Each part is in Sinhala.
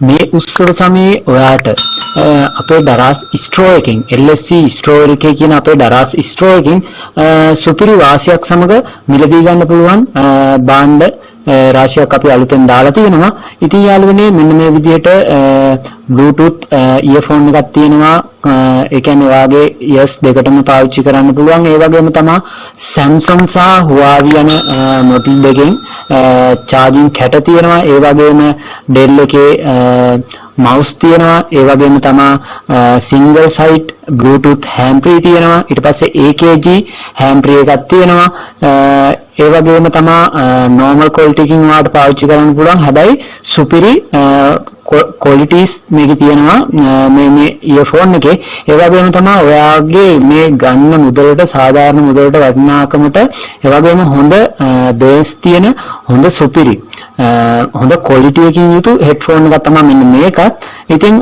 මේ උත්සව සමයේ ඔයාට අපේ දරස් ස්ට්‍රෝ එකකින් LSC ස්ට්‍රෝ එකේ කියන අපේ දරස් ස්ට්‍රෝ එකකින් සුපිරි වාසියක් සමග මිලදී ගන්න පුළුවන් භාණ්ඩ රාශියක් අපි අලුතෙන් දාලා තියෙනවා. ඉතින් යාළුවනේ මෙන්න මේ විදිහට Bluetooth earphone එකක් තියෙනවා. ඒ කියන්නේ ඔයාගේ ears දෙකටම පාවිච්චි කරන්න පුළුවන්. ඒ වගේම තමයි Samsung සහ Huawei යන මොඩල් දෙකෙන් charging කැට තියෙනවා. ඒ වගේම Dell එකේ mouse තියෙනවා. ඒ වගේම තමයි single side Bluetooth handfree තියෙනවා. ඊට පස්සේ AKG handfree එකක් තියෙනවා. ඒ වගේම තමයි normal quality එකකින් ඔයාලට පාවිච්චි කරන්න පුළුවන්. හැබැයි සුපිරි qualities මේකේ තියෙනවා මේ earphone එකේ. ඒ වගේම තමයි ඔයාගේ මේ ගන්න මුදලට සාධාරණ මුදලට වටිනාකමට ඒ වගේම හොඳ bass තියෙන හොඳ සුපිරි හොඳ quality එකකින් යුතු headphone එකක් තමයි මෙන්න මේකත්. ඉතින්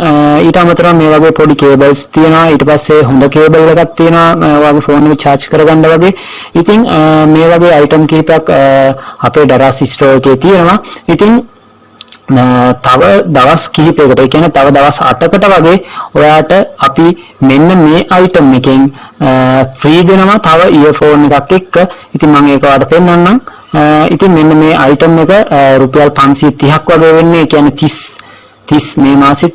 ඊට අමතරව මේ වගේ පොඩි cables තියෙනවා. ඊට පස්සේ හොඳ cable එකක් තියෙනවා ඔයාගේ phone එක charge කරගන්න වගේ. ඉතින් මේ වගේ item කීපයක් අපේ දරස් ස්ටෝර් එකේ තියෙනවා. ඉතින් තව දවස් කිහිපයකට ඒ කියන්නේ තව දවස් 8කට වගේ ඔයාට අපි මෙන්න මේ item එකෙන් free දෙනවා තව earphone එකක් එක්ක. ඉතින් මම ඒක ඔයාලට පෙන්නන්නම්. ඉතින් මෙන්න මේ item එක රුපියල් 530ක් වගේ වෙන්නේ. ඒ කියන්නේ 30 මේ මාසේ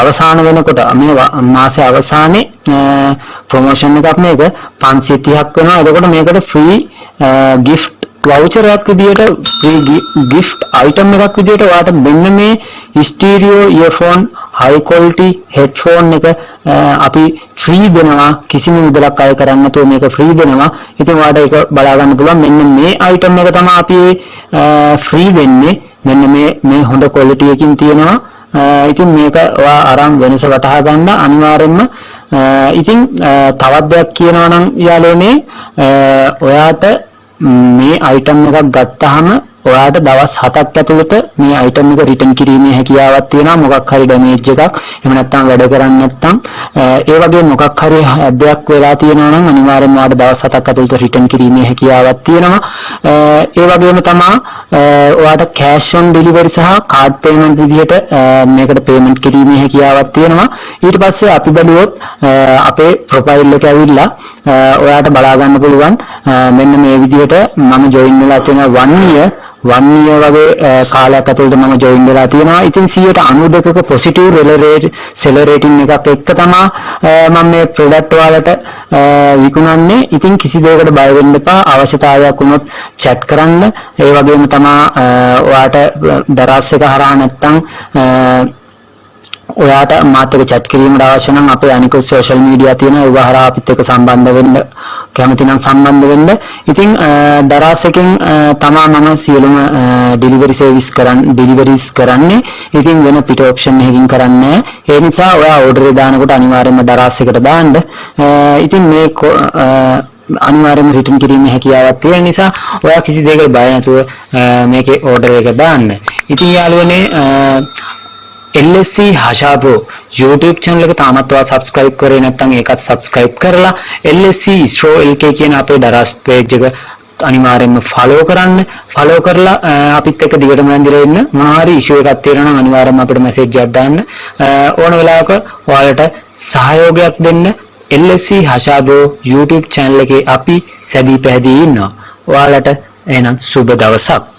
අවසාන වෙනකොට මේ මාසේ අවසානයේ ප්‍රොමෝෂන් එකක් මේක 530ක් වෙනවා. එතකොට මේකට free gift voucher එකක් විදියට free gift item එකක් විදියට ඔයාලට මෙන්න මේ stereo earphone high quality headphone එක අපි free දෙනවා. කිසිම මුදලක් අය කරන්නේ නැතුව මේක free දෙනවා. ඉතින් ඔයාලට ඒක බලා ගන්න පුළුවන්. මෙන්න මේ item එක තමයි අපි free දෙන්නේ. මෙන්න මේ හොඳ quality එකකින් තියෙනවා. ඉතින් මේක ඔයා අරන් වෙනස වටහා ගන්න අනිවාර්යෙන්ම. ඉතින් තවත් දෙයක් කියනවා නම් යාළුවනේ ඔයාට මේ item එකක් ගත්තාම ඔයාට දවස් 7ක් ඇතුළත මේ item එක return කිරීමේ හැකියාවක් තියෙනවා. මොකක් හරි damage එකක් එහෙම නැත්නම් වැඩ කරන්නේ නැත්නම් ඒ වගේ මොකක් හරි දෙයක් වෙලා තියෙනවා නම් අනිවාර්යෙන්ම ඔයාට දවස් 7ක් ඇතුළත return කිරීමේ හැකියාවක් තියෙනවා. ඒ වගේම තමයි ඔයාට cash on delivery සහ card payment විදිහට මේකට payment කිරීමේ හැකියාවක් තියෙනවා. ඊට පස්සේ අපි බැලුවොත් අපේ profile එක ඇවිල්ලා ඔයාට බලා ගන්න පුළුවන් මෙන්න මේ විදිහට මම join වෙලා තියෙනවා 1 year වගේ කාලයක් ඇතුළත මම join වෙලා තියෙනවා. ඉතින් 92ක positive seller rating එකක් එක්ක තමයි මම මේ product වලට විකුණන්නේ. ඉතින් කිසි දෙයකට බය වෙන්න එපා. අවශ්‍යතාවයක් වුණොත් chat කරන්න. ඒ වගේම තමයි ඔයාට දරස් එක හරහා නැත්තම් ඔයාට මාත් එක්ක chat කිරීමට අවශ්‍ය නම් අපේ අනිකුත් social media තියෙනවා. ඒවා හරහා අපිත් එක්ක සම්බන්ධ වෙන්න කැමති නම් සම්බන්ධ වෙන්න. ඉතින් දරස් එකෙන් තමයි මම සියලුම deliveries කරන්නේ. ඉතින් වෙන පිට option එකකින් කරන්නේ. ඒ නිසා ඔයා order එක දානකොට අනිවාර්යයෙන්ම දරස් එකට දාන්න. ඉතින් මේ අනිවාර්යයෙන්ම return කිරීමේ හැකියාවක් තියෙන නිසා ඔයා කිසි දෙයකට බය නැතුව මේකේ order එක දාන්න. ඉතින් යාළුවනේ LSC Hashabo YouTube channel එක තාමත් ඔයා subscribe කරේ නැත්නම් ඒකත් subscribe කරලා LSC Stro LK කියන අපේ දරස් page එක අනිවාර්යයෙන්ම follow කරන්න. follow කරලා අපිත් එක්ක දිගටම ඇඳිලා ඉන්න. මොනවා හරි issue එකක් තියෙනවා නම් අනිවාර්යයෙන්ම අපිට message එකක් දාන්න. ඕන වෙලාවක ඔයාලට සහයෝගයක් දෙන්න LSC Hashabo YouTube channel එකේ අපි සැදී පැහැදී ඉන්නවා. ඔයාලට එහෙනම් සුබ දවසක්.